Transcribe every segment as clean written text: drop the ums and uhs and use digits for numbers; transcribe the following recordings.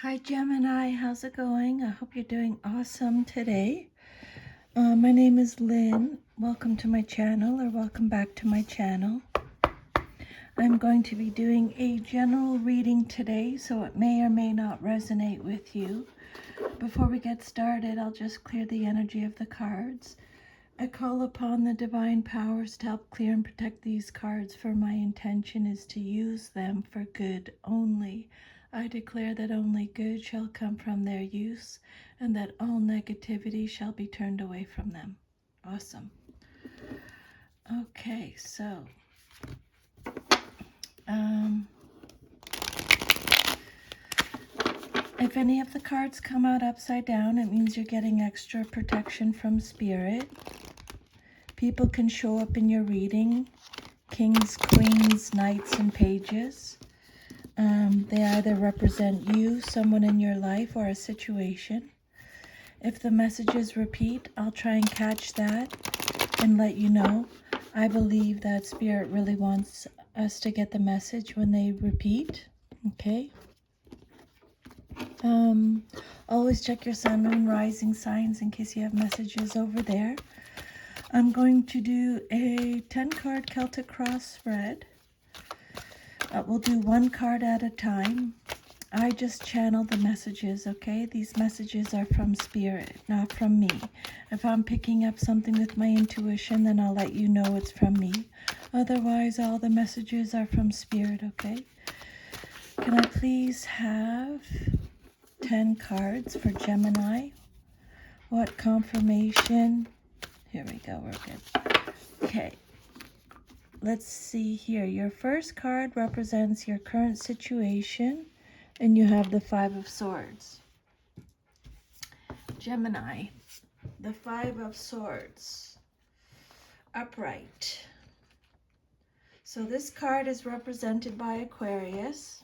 Hi Gemini, how's it going? I hope you're doing awesome today. My name is Lynn. Welcome to my channel, or welcome back to my channel. I'm going to be doing a general reading today, so it may or may not resonate with you. Before we get started, I'll just clear the energy of the cards. I call upon the divine powers to help clear and protect these cards, for my intention is to use them for good only. I declare that only good shall come from their use, and that all negativity shall be turned away from them. Awesome. Okay, so if any of the cards come out upside down, it means you're getting extra protection from spirit. People can show up in your reading: kings, queens, knights, and pages. They either represent you, someone in your life, or a situation. If the messages repeat, I'll try and catch that and let you know. I believe that Spirit really wants us to get the message when they repeat. Okay? Always check your sun, moon, rising signs in case you have messages over there. I'm going to do a 10-card Celtic cross spread. We'll do one card at a time. I just channel the messages, okay? These messages are from Spirit, not from me. If I'm picking up something with my intuition, then I'll let you know it's from me. Otherwise, all the messages are from Spirit, okay? Can I please have 10 cards for Gemini? What confirmation? Here we go, we're good. Okay. Let's see here. Your first card represents your current situation, and you have the Five of Swords. Gemini, the Five of Swords, upright. So this card is represented by Aquarius.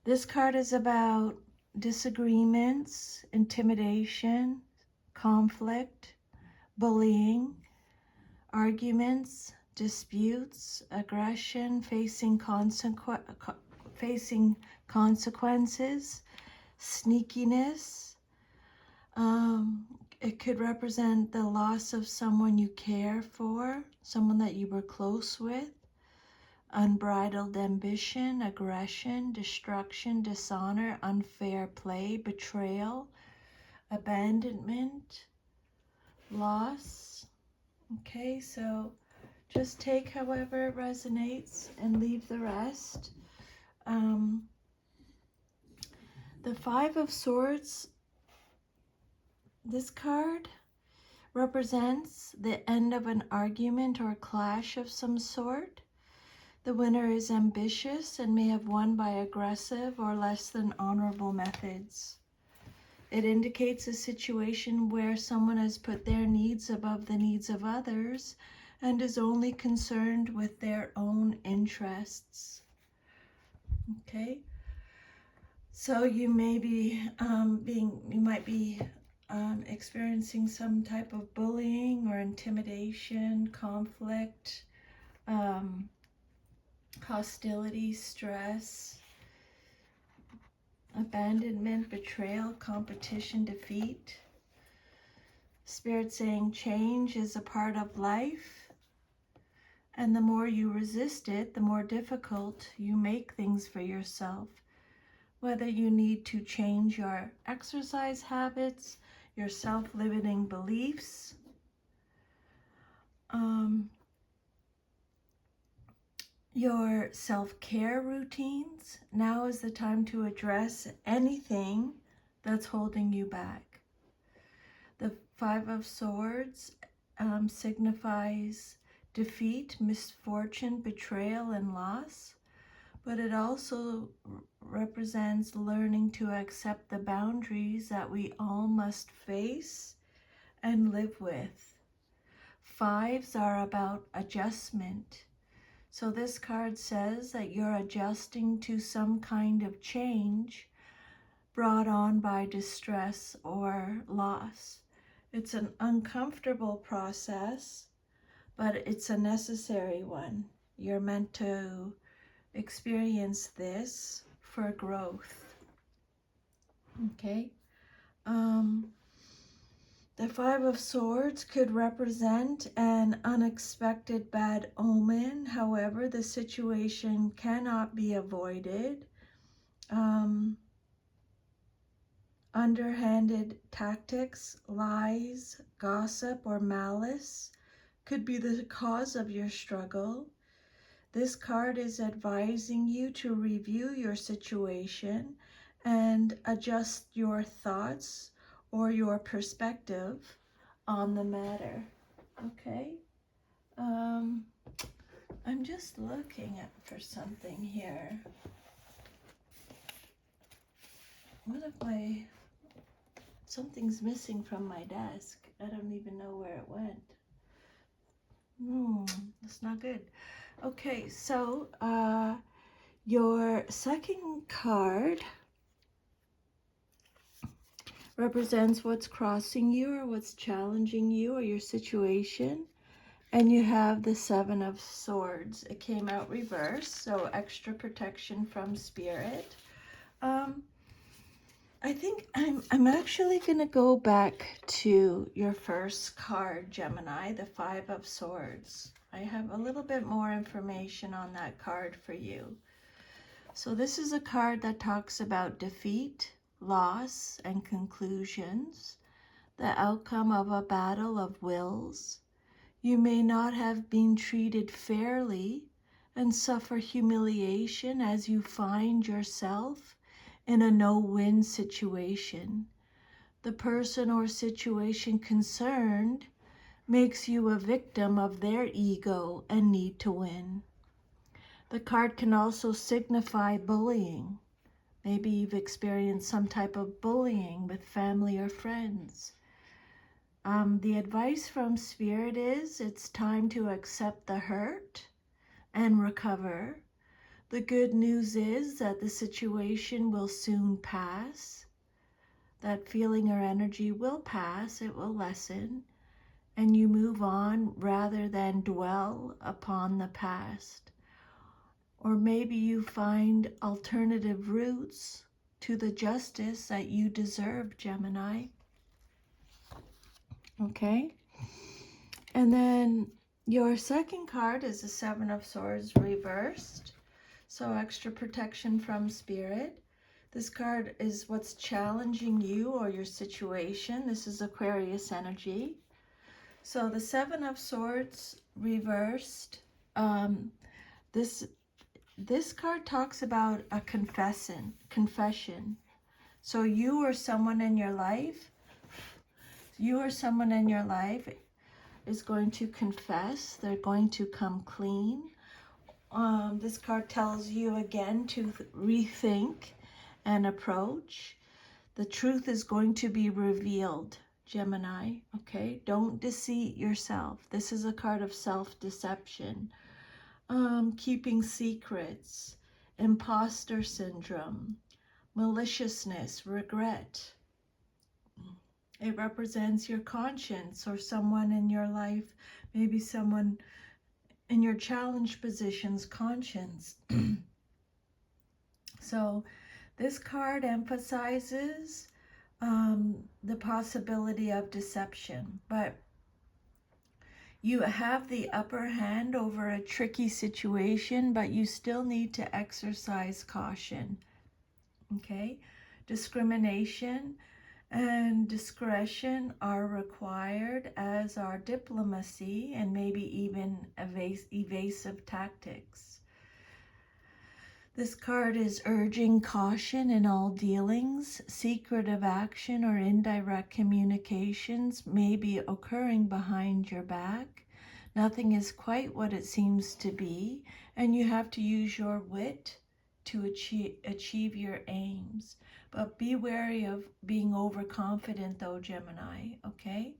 This card is about disagreements, intimidation, conflict, bullying, arguments, disputes, aggression, facing consequences, sneakiness. It could represent the loss of someone you care for, someone that you were close with, unbridled ambition, aggression, destruction, dishonor, unfair play, betrayal, abandonment, loss. Okay, so just take however it resonates and leave the rest. The Five of Swords, this card represents the end of an argument or clash of some sort. The winner is ambitious and may have won by aggressive or less than honorable methods. It indicates a situation where someone has put their needs above the needs of others and is only concerned with their own interests. Okay? So you may be experiencing some type of bullying or intimidation, conflict, hostility, stress, abandonment, betrayal, competition, defeat. Spirit saying change is a part of life, and the more you resist it, the more difficult you make things for yourself. Whether you need to change your exercise habits, your self-limiting beliefs, your self-care routines, now is the time to address anything that's holding you back. The Five of Swords signifies defeat, misfortune, betrayal, and loss. But it also represents learning to accept the boundaries that we all must face and live with. Fives are about adjustment. So this card says that you're adjusting to some kind of change brought on by distress or loss. It's an uncomfortable process, but it's a necessary one. You're meant to experience this for growth. Okay. The Five of Swords could represent an unexpected bad omen. However, the situation cannot be avoided. Underhanded tactics, lies, gossip, or malice could be the cause of your struggle. This card is advising you to review your situation and adjust your thoughts or your perspective on the matter. Okay. I'm just looking for something here. Something's missing from my desk. I don't even know where it went. That's not good. Okay, so your second card represents what's crossing you or what's challenging you or your situation. And you have the Seven of Swords. It came out reversed, so extra protection from spirit. I think I'm actually going to go back to your first card, Gemini, the Five of Swords. I have a little bit more information on that card for you. So this is a card that talks about defeat, loss, and conclusions, the outcome of a battle of wills. You may not have been treated fairly and suffer humiliation as you find yourself in a no-win situation. The person or situation concerned makes you a victim of their ego and need to win. The card can also signify bullying. Maybe you've experienced some type of bullying with family or friends. The advice from Spirit is it's time to accept the hurt and recover. The good news is that the situation will soon pass. That feeling or energy will pass, it will lessen, and you move on rather than dwell upon the past. Or maybe you find alternative routes to the justice that you deserve, Gemini. Okay? And then your second card is the Seven of Swords reversed. So extra protection from Spirit. This card is what's challenging you or your situation. This is Aquarius energy. So the Seven of Swords reversed. This card talks about a confession. So you or someone in your life is going to confess. They're going to come clean. This card tells you again to rethink and approach. The truth is going to be revealed, Gemini. Okay, don't deceive yourself. This is a card of self-deception. Keeping secrets, imposter syndrome, maliciousness, regret. It represents your conscience or someone in your life, maybe someone in your challenge position's conscience. So this card emphasizes the possibility of deception, but you have the upper hand over a tricky situation, but you still need to exercise caution. Okay? Discrimination and discretion are required, as are diplomacy and maybe even evasive tactics. This card is urging caution in all dealings. Secretive action or indirect communications may be occurring behind your back. Nothing is quite what it seems to be, and you have to use your wit to achieve your aims. But be wary of being overconfident though, Gemini, okay?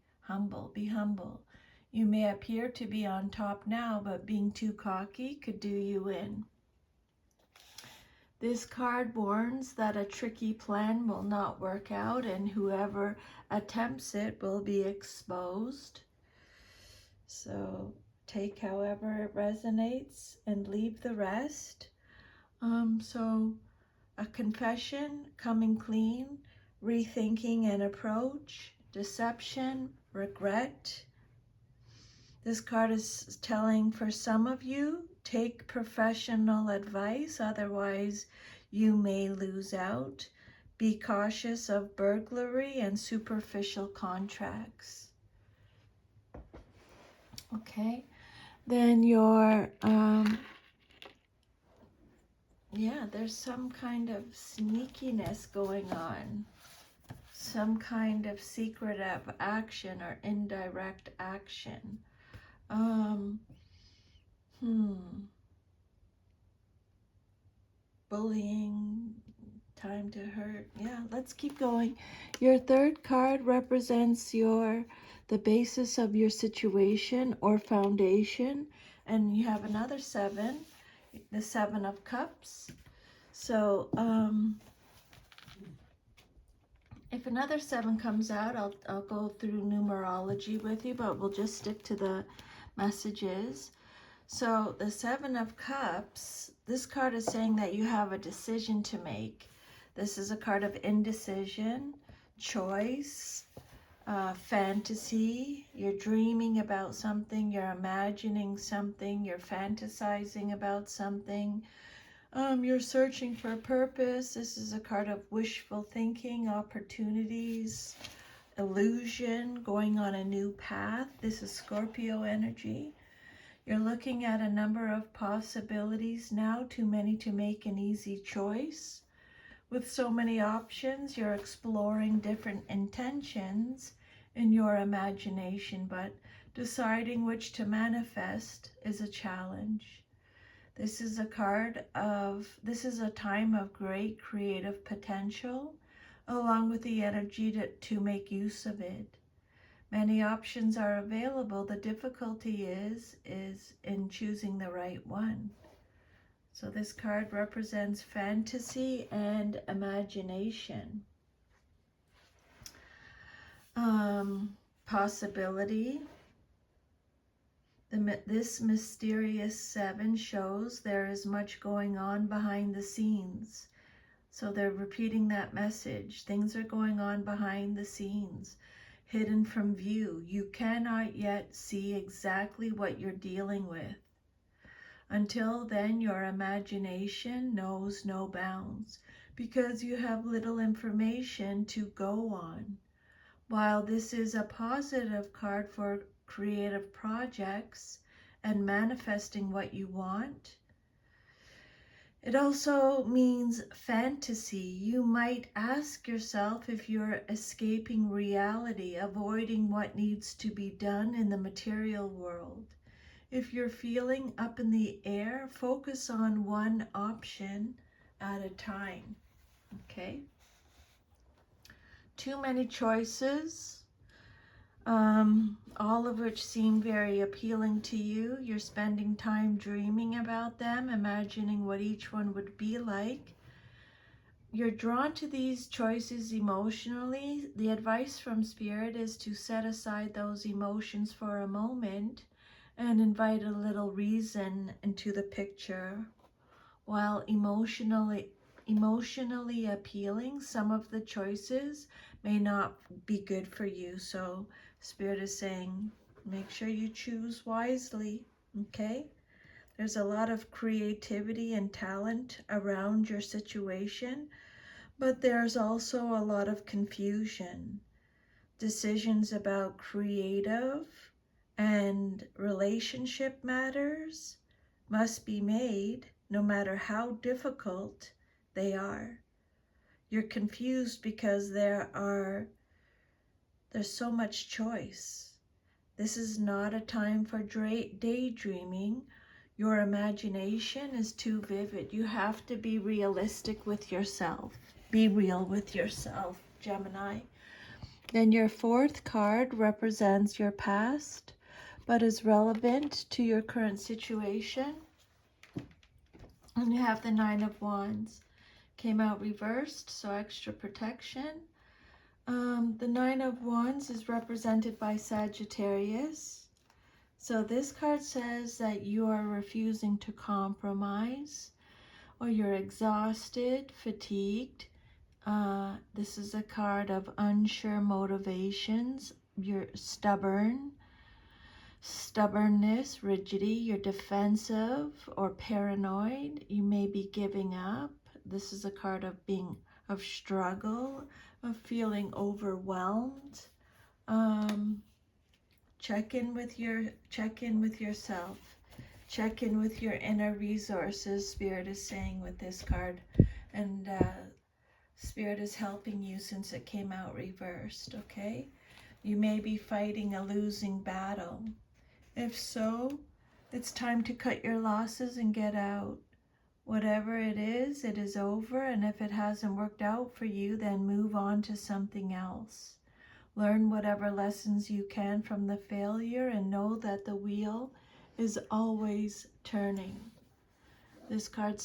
Be humble. You may appear to be on top now, but being too cocky could do you in. This card warns that a tricky plan will not work out, and whoever attempts it will be exposed. So take however it resonates and leave the rest. So a confession, coming clean, rethinking an approach, deception, regret. This card is telling for some of you, take professional advice, otherwise you may lose out. Be cautious of burglary and superficial contracts. Okay, then your, yeah, there's some kind of sneakiness going on. Some kind of secretive action or indirect action. Bullying, time to hurt. Yeah, let's keep going. Your third card represents the basis of your situation or foundation, and you have another 7, the 7 of Cups. So if another 7 comes out, I'll go through numerology with you, but we'll just stick to the messages. So the 7 of Cups, this card is saying that you have a decision to make. This is a card of indecision, choice, fantasy. You're dreaming about something, you're imagining something, you're fantasizing about something. You're searching for a purpose. This is a card of wishful thinking, opportunities, illusion, going on a new path. This is Scorpio energy. You're looking at a number of possibilities now, too many to make an easy choice. With so many options, you're exploring different intentions in your imagination, but deciding which to manifest is a challenge. This is a time of great creative potential, along with the energy to make use of it. Many options are available. The difficulty is in choosing the right one. So this card represents fantasy and imagination. Possibility. This mysterious 7 shows there is much going on behind the scenes. So they're repeating that message. Things are going on behind the scenes, hidden from view. You cannot yet see exactly what you're dealing with. Until then, your imagination knows no bounds because you have little information to go on. While this is a positive card for creative projects and manifesting what you want, it also means fantasy. You might ask yourself if you're escaping reality, avoiding what needs to be done in the material world. If you're feeling up in the air, focus on one option at a time. Okay? Too many choices. All of which seem very appealing to you. You're spending time dreaming about them, imagining what each one would be like. You're drawn to these choices emotionally. The advice from Spirit is to set aside those emotions for a moment and invite a little reason into the picture. While emotionally appealing, some of the choices may not be good for you. So Spirit is saying, make sure you choose wisely, okay? There's a lot of creativity and talent around your situation, but there's also a lot of confusion. Decisions about creative and relationship matters must be made no matter how difficult they are. You're confused because there's so much choice. This is not a time for daydreaming. Your imagination is too vivid. You have to be realistic with yourself. Be real with yourself, Gemini. Then your 4th card represents your past, but is relevant to your current situation. And you have the 9 of Wands. Came out reversed, so extra protection. The 9 of Wands is represented by Sagittarius. So this card says that you are refusing to compromise, or you're exhausted, fatigued, This is a card of unsure motivations. You're stubbornness, rigidity. You're defensive or paranoid. You may be giving up. This is a card of struggle, of feeling overwhelmed. Check in with yourself. Check in with your inner resources, Spirit is saying with this card. And Spirit is helping you since it came out reversed, okay? You may be fighting a losing battle. If so, it's time to cut your losses and get out. Whatever it is over, and if it hasn't worked out for you, then move on to something else. Learn whatever lessons you can from the failure and know that the wheel is always turning. This card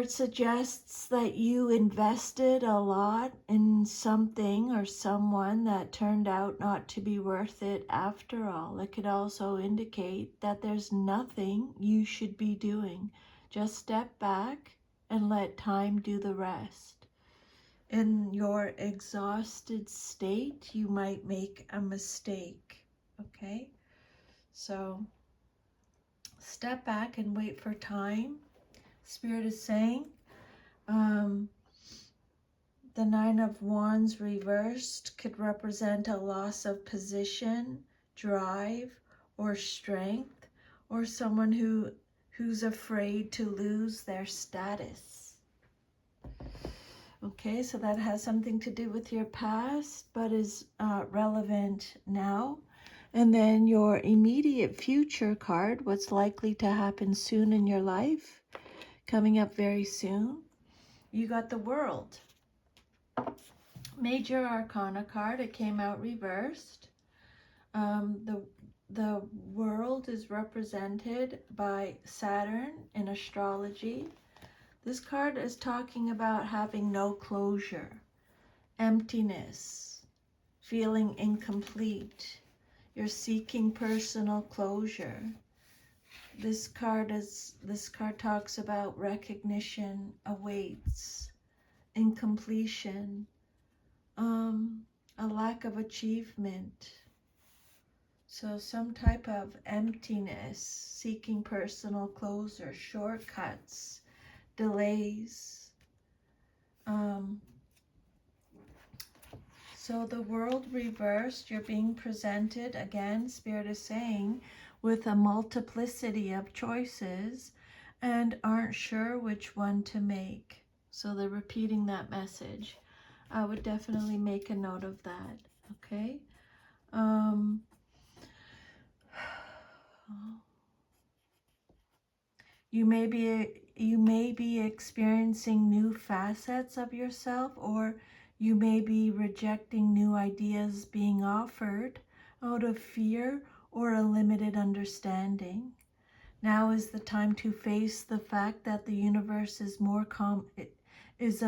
suggests that you invested a lot in something or someone that turned out not to be worth it after all. It could also indicate that there's nothing you should be doing. Just step back and let time do the rest. In your exhausted state, you might make a mistake, okay? So step back and wait for time. Spirit is saying, the Nine of Wands reversed could represent a loss of position, drive, or strength, or someone who's afraid to lose their status. Okay, so that has something to do with your past, but is relevant now. And then your immediate future card, what's likely to happen soon in your life, coming up very soon. You got the World. Major Arcana card, it came out reversed. The World is represented by Saturn in astrology. This card is talking about having no closure, emptiness, feeling incomplete. You're seeking personal closure. This card talks about recognition awaits, incompletion, a lack of achievement. So some type of emptiness, seeking personal closure, shortcuts, delays. So the World reversed, you're being presented, again, Spirit is saying, with a multiplicity of choices and aren't sure which one to make. So they're repeating that message. I would definitely make a note of that, okay? You may be experiencing new facets of yourself, or you may be rejecting new ideas being offered out of fear or a limited understanding. Now is the time to face the fact that the universe is a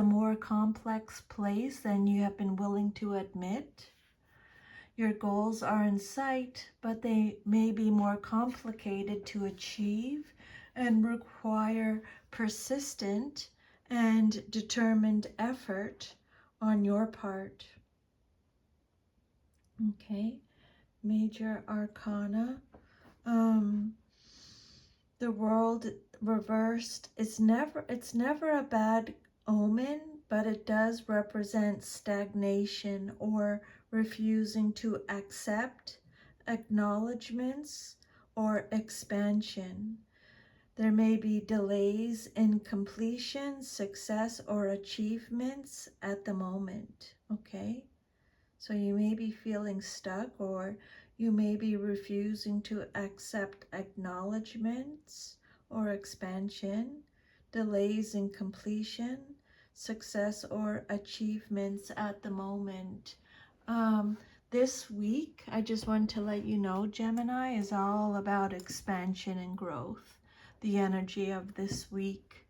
more complex place than you have been willing to admit. Your goals are in sight, but they may be more complicated to achieve and require persistent and determined effort on your part. Okay, Major Arcana. The World reversed. It's never a bad omen, but it does represent stagnation or refusing to accept acknowledgments or expansion. There may be delays in completion, success, or achievements at the moment, okay? So you may be feeling stuck, or you may be refusing to accept acknowledgments or expansion, delays in completion, success, or achievements at the moment. This week, I just want to let you know, Gemini is all about expansion and growth. The energy of this week.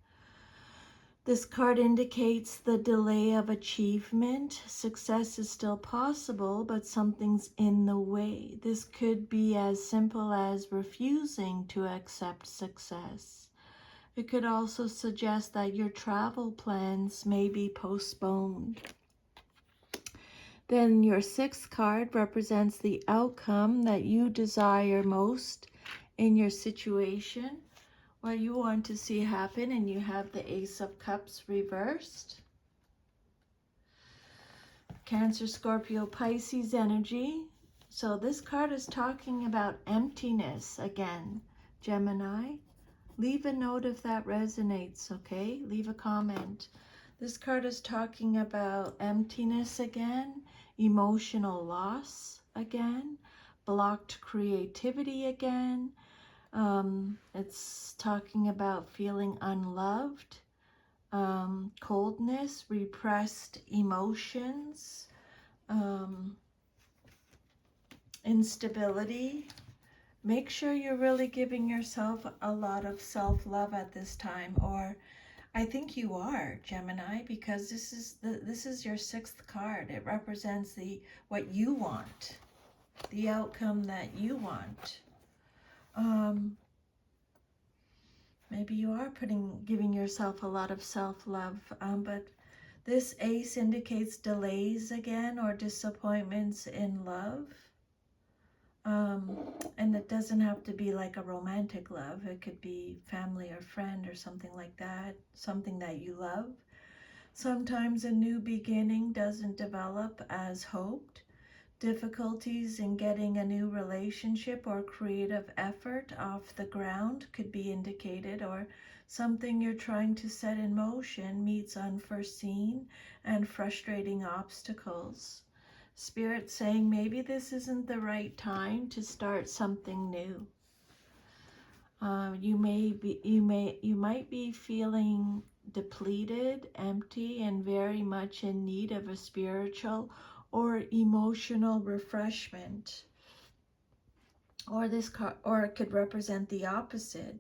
This card indicates the delay of achievement. Success is still possible, but something's in the way. This could be as simple as refusing to accept success. It could also suggest that your travel plans may be postponed. Then your 6th card represents the outcome that you desire most in your situation, what you want to see happen, and you have the Ace of Cups reversed. Cancer, Scorpio, Pisces energy. So this card is talking about emptiness again, Gemini. Leave a note if that resonates, okay? Leave a comment. This card is talking about emptiness again, emotional loss again, blocked creativity again. It's talking about feeling unloved, coldness, repressed emotions, instability. Make sure you're really giving yourself a lot of self-love at this time, or I think you are, Gemini, because this is your 6th card. It represents what you want, the outcome that you want. Maybe you are giving yourself a lot of self-love, but this ace indicates delays again or disappointments in love. And it doesn't have to be like a romantic love. It could be family or friend or something like that, something that you love. Sometimes a new beginning doesn't develop as hoped. Difficulties in getting a new relationship or creative effort off the ground could be indicated, or something you're trying to set in motion meets unforeseen and frustrating obstacles. Spirit saying maybe this isn't the right time to start something new. You might be feeling depleted, empty, and very much in need of a spiritual or emotional refreshment. Or it could represent the opposite,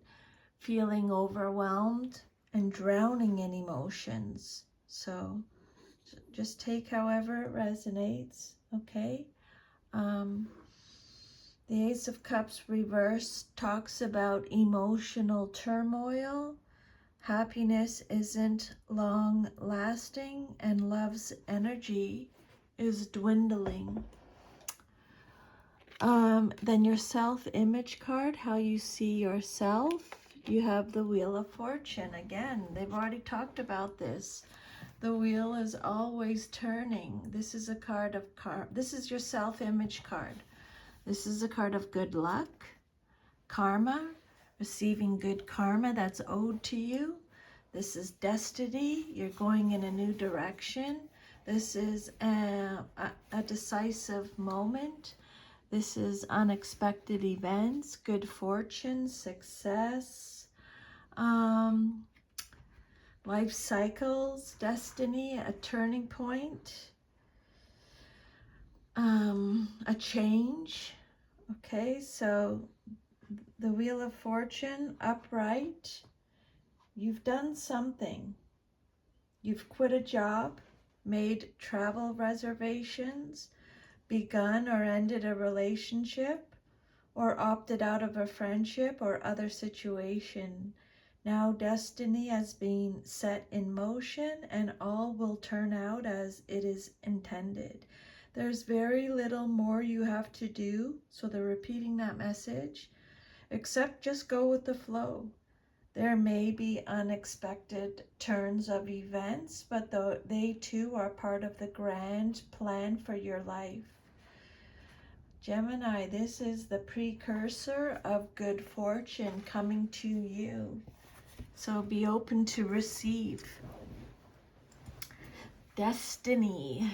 feeling overwhelmed and drowning in emotions. So just take however it resonates, okay? The Ace of Cups reversed talks about emotional turmoil. Happiness isn't long lasting and love's energy is dwindling. Then your self-image card, how you see yourself. You have the Wheel of Fortune. Again, they've already talked about this. The wheel is always turning. This is a card of this is your self-image card. This is a card of good luck, karma, receiving good karma that's owed to you. This is destiny. You're going in a new direction. This is a decisive moment. This is unexpected events, good fortune, success, life cycles, destiny, a turning point, a change. Okay, so the Wheel of Fortune, upright. You've done something. You've quit a job, made travel reservations, begun or ended a relationship, or opted out of a friendship or other situation. Now destiny has been set in motion and all will turn out as it is intended. There's very little more you have to do, so they're repeating that message, except just go with the flow. There may be unexpected turns of events, but they too are part of the grand plan for your life. Gemini, this is the precursor of good fortune coming to you. So be open to receive. Destiny.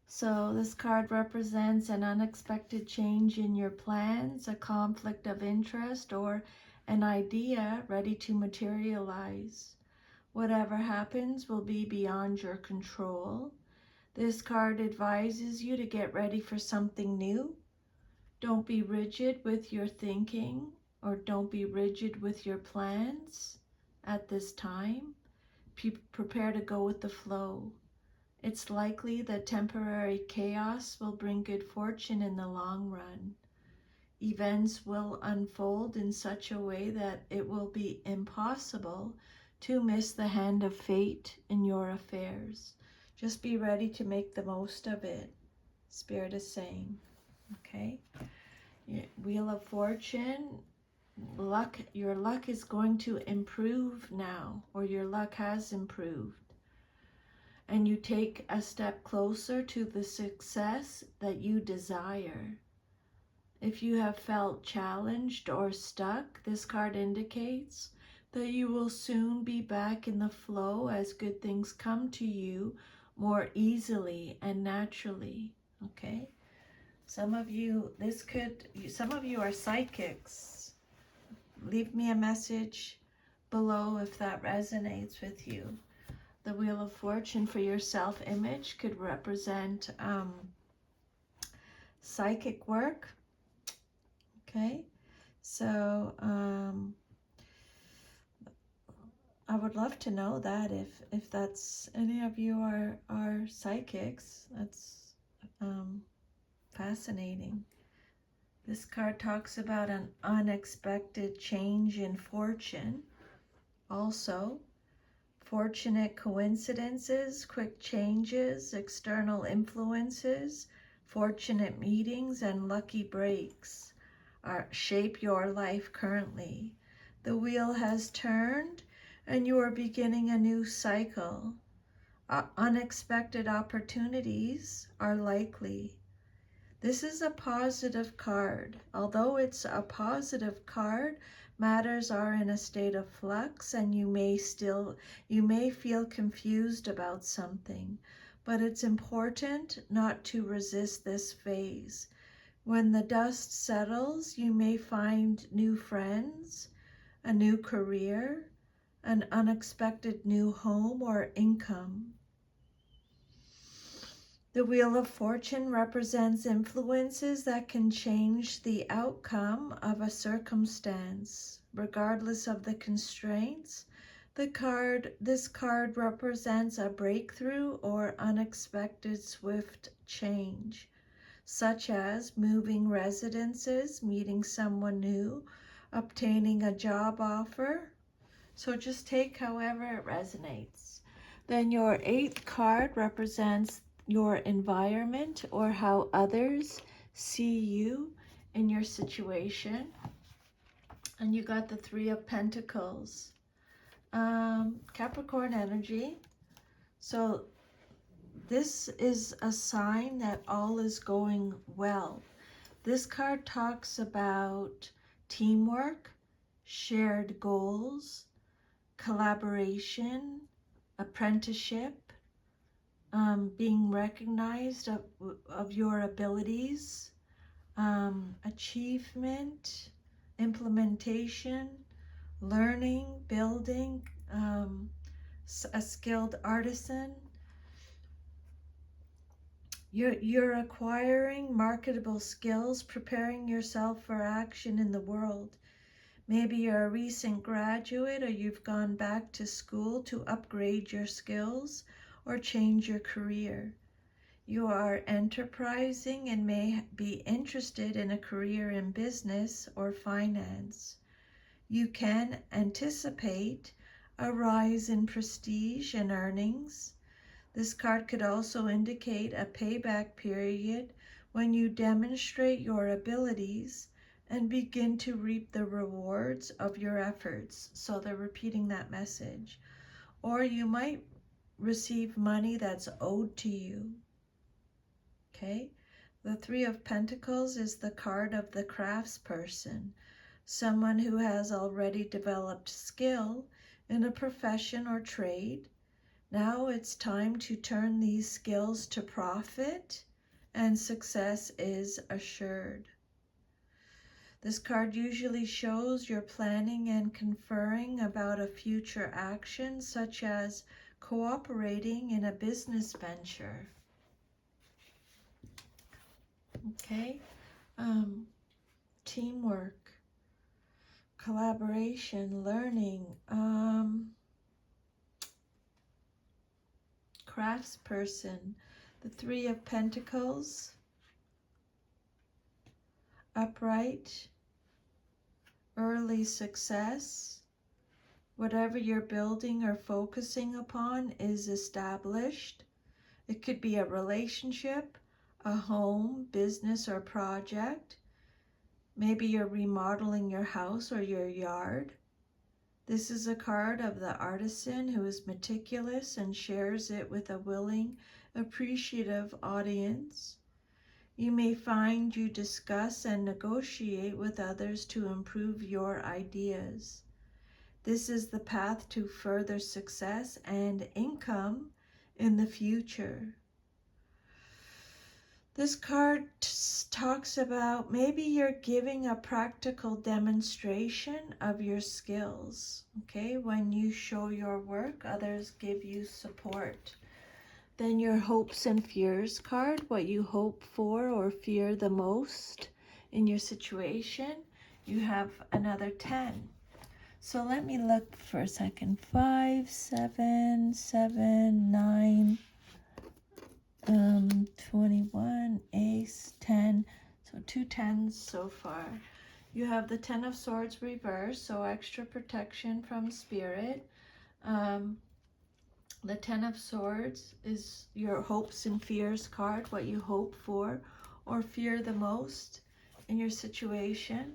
So this card represents an unexpected change in your plans, a conflict of interest, or an idea ready to materialize. Whatever happens will be beyond your control. This card advises you to get ready for something new. Don't be rigid with your thinking, or don't be rigid with your plans at this time. Prepare to go with the flow. It's likely that temporary chaos will bring good fortune in the long run. events will unfold in such a way that it will be impossible to miss the hand of fate in your affairs. Just be ready to make the most of it, Spirit is saying. Okay? Wheel of Fortune, luck, your luck is going to improve now, or your luck has improved. And you take a step closer to the success that you desire. If you have felt challenged or stuck, this card indicates that you will soon be back in the flow as good things come to you more easily and naturally. Okay? Some of you are psychics. Leave me a message below if that resonates with you. The Wheel of Fortune for your self-image could represent psychic work. Okay, so I would love to know that if that's any of you are psychics. That's fascinating. This card talks about an unexpected change in fortune. Also, fortunate coincidences, quick changes, external influences, fortunate meetings, and lucky breaks shape your life currently. The wheel has turned and you are beginning a new cycle. Unexpected opportunities are likely. This is a positive card. Although it's a positive card, matters are in a state of flux and you may feel confused about something, but it's important not to resist this phase. When the dust settles, you may find new friends, a new career, an unexpected new home or income. The Wheel of Fortune represents influences that can change the outcome of a circumstance. Regardless of the constraints, this card represents a breakthrough or unexpected swift change, such as moving residences, meeting someone new, obtaining a job offer. So just take however it resonates. Then your 8th card represents your environment or how others see you in your situation. And you got the 3 of Pentacles. Capricorn energy. So this is a sign that all is going well. This card talks about teamwork, shared goals, collaboration, apprenticeship, being recognized of your abilities, achievement, implementation, learning, building, a skilled artisan. You're acquiring marketable skills, preparing yourself for action in the world. Maybe you're a recent graduate or you've gone back to school to upgrade your skills or change your career. You are enterprising and may be interested in a career in business or finance. You can anticipate a rise in prestige and earnings. This card could also indicate a payback period when you demonstrate your abilities and begin to reap the rewards of your efforts. So they're repeating that message. Or you might receive money that's owed to you. Okay? The 3 of Pentacles is the card of the craftsperson, someone who has already developed skill in a profession or trade. Now it's time to turn these skills to profit, and success is assured. This card usually shows you're planning and conferring about a future action, such as cooperating in a business venture. Okay? Teamwork, collaboration, learning, craftsperson, the 3 of Pentacles, upright, early success. Whatever you're building or focusing upon is established. It could be a relationship, a home, business, or project. Maybe you're remodeling your house or your yard. This is a card of the artisan who is meticulous and shares it with a willing, appreciative audience. You may find you discuss and negotiate with others to improve your ideas. This is the path to further success and income in the future. This card talks about maybe you're giving a practical demonstration of your skills. Okay, when you show your work, others give you support. Then your hopes and fears card, what you hope for or fear the most in your situation. You have another 10. So let me look for a second. 5, 7, 7, 9, 21, ace, 10. So 2 10s so far. You have the 10 of Swords reversed, so extra protection from spirit. The 10 of Swords is your hopes and fears card, what you hope for or fear the most in your situation.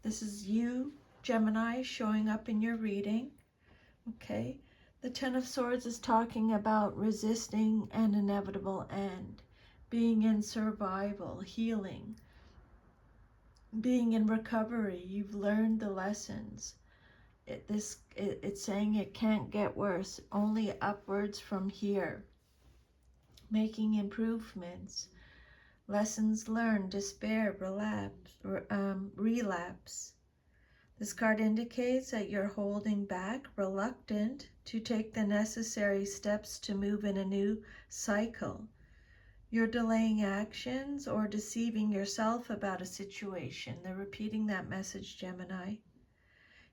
This is you, Gemini, showing up in your reading. Okay. The 10 of Swords is talking about resisting an inevitable end, being in survival, healing, being in recovery. You've learned the lessons. It's saying it can't get worse, only upwards from here. Making improvements, lessons learned, despair, relapse. This card indicates that you're holding back, reluctant to take the necessary steps to move in a new cycle. You're delaying actions or deceiving yourself about a situation. They're repeating that message, Gemini.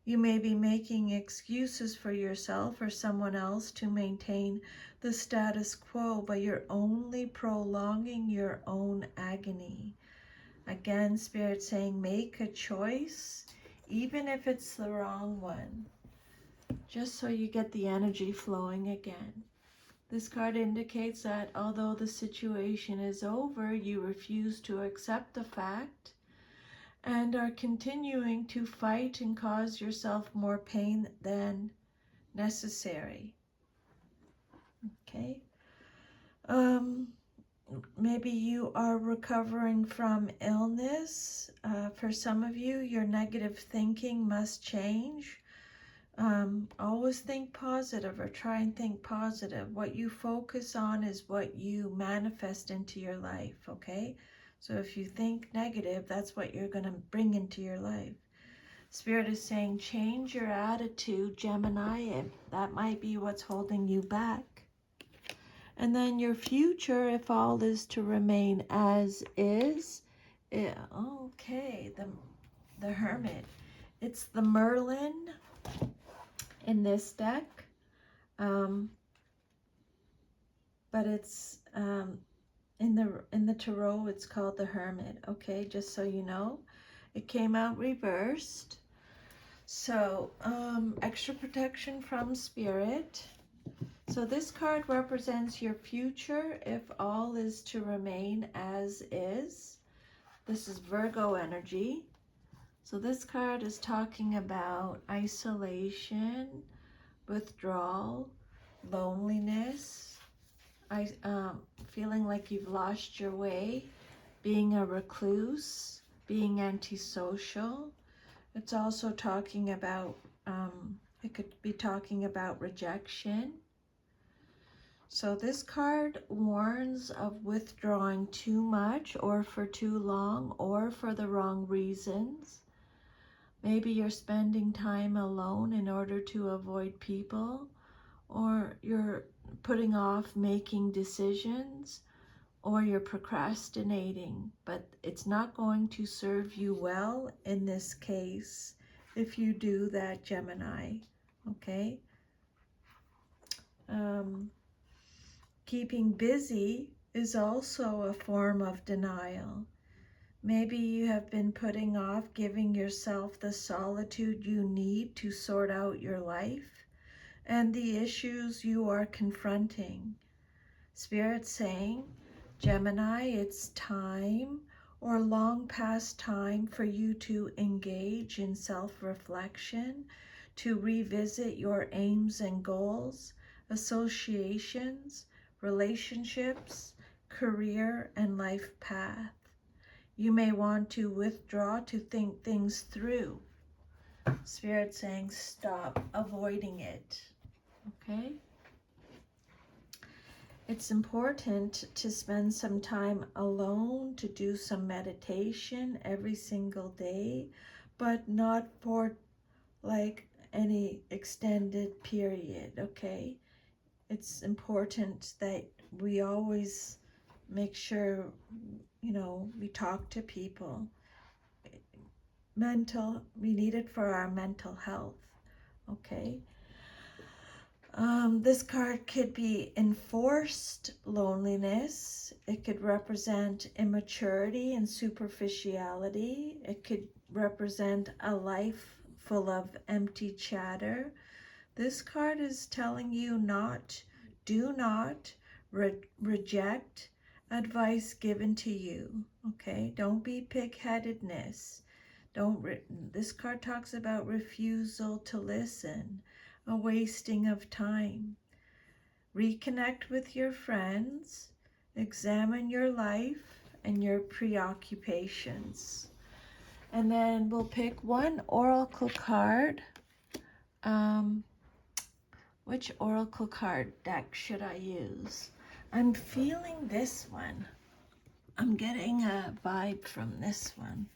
You may be making excuses for yourself or someone else to maintain the status quo, but you're only prolonging your own agony. Again, Spirit saying make a choice, even if it's the wrong one, just so you get the energy flowing again. This card indicates that although the situation is over, you refuse to accept the fact and are continuing to fight and cause yourself more pain than necessary. Okay. Maybe you are recovering from illness. For some of you, your negative thinking must change. Always think positive, or try and think positive. What you focus on is what you manifest into your life, okay? So if you think negative, that's what you're going to bring into your life. Spirit is saying change your attitude, Gemini, and that might be what's holding you back. And then your future, if all is to remain as is, okay, the Hermit. It's the Merlin in this deck, but it's in the Tarot, it's called the Hermit. Okay, just so you know, it came out reversed. So extra protection from Spirit. So this card represents your future if all is to remain as is. This is Virgo energy. So this card is talking about isolation, withdrawal, loneliness, feeling like you've lost your way, being a recluse, being antisocial. It's also talking about, it could be talking about rejection. So this card warns of withdrawing too much or for too long or for the wrong reasons. Maybe you're spending time alone in order to avoid people, or you're putting off making decisions, or you're procrastinating, but it's not going to serve you well in this case if you do that, Gemini, okay? Keeping busy is also a form of denial. Maybe you have been putting off giving yourself the solitude you need to sort out your life and the issues you are confronting. Spirit saying, Gemini, it's time or long past time for you to engage in self-reflection, to revisit your aims and goals, associations, relationships, career, and life path. You may want to withdraw to think things through. Spirit saying, stop avoiding it. Okay? It's important to spend some time alone, to do some meditation every single day, but not for like any extended period, okay? It's important that we always make sure, we talk to people. We need it for our mental health, okay? This card could be enforced loneliness. It could represent immaturity and superficiality. It could represent a life full of empty chatter. This card is telling you do not reject advice given to you, okay? Don't be pig-headedness. This card talks about refusal to listen, a wasting of time. Reconnect with your friends, examine your life and your preoccupations. And then we'll pick one oracle card. Which oracle card deck should I use? I'm feeling this one. I'm getting a vibe from this one.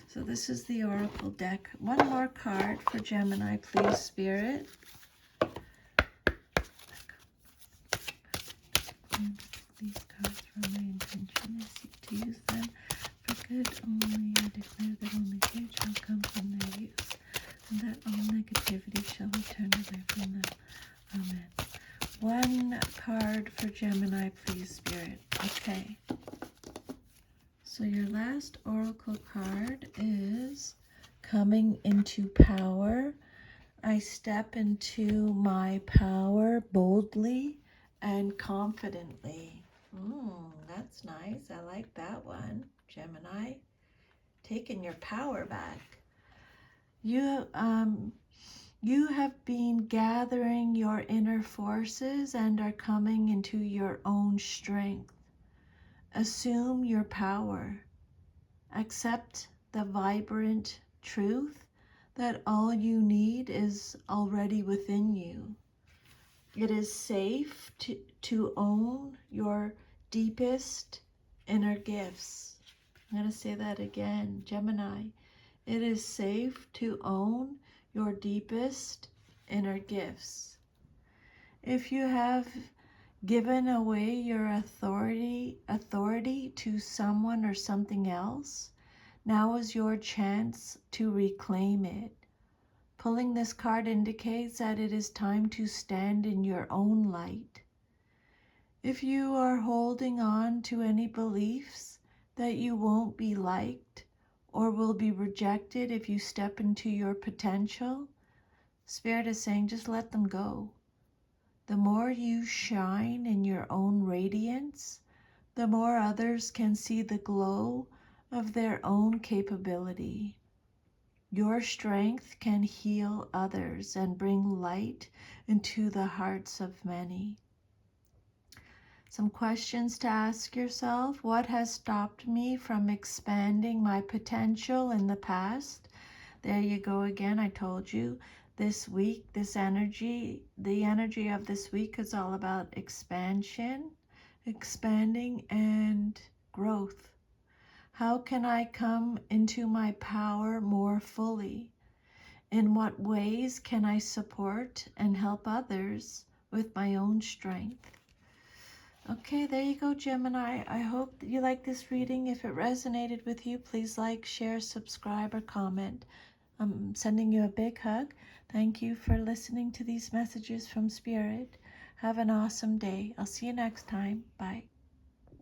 So this is the oracle deck. One more card for Gemini, please, Spirit. These cards for my intention. I seek to use them for good only. I declare that only good shall come from their use, and that all negativity shall return away from them. Amen. One card for Gemini, please, Spirit. Okay. So your last oracle card is coming into power. I step into my power boldly and confidently. That's nice. I like that one, Gemini. Taking your power back. You have been gathering your inner forces and are coming into your own strength. Assume your power. Accept the vibrant truth that all you need is already within you. It is safe to own your deepest inner gifts. I'm going to say that again, Gemini. It is safe to own your deepest inner gifts. If you have given away your authority to someone or something else, now is your chance to reclaim it. Pulling this card indicates that it is time to stand in your own light. If you are holding on to any beliefs that you won't be liked or will be rejected if you step into your potential, Spirit is saying just let them go. The more you shine in your own radiance, the more others can see the glow of their own capability. Your strength can heal others and bring light into the hearts of many. Some questions to ask yourself. What has stopped me from expanding my potential in the past? There you go again. I told you this week, the energy of this week is all about expansion, expanding, and growth. How can I come into my power more fully? In what ways can I support and help others with my own strength? Okay, there you go, Gemini. I hope that you like this reading. If it resonated with you, please like, share, subscribe, or comment. I'm sending you a big hug. Thank you for listening to these messages from Spirit. Have an awesome day. I'll see you next time. Bye.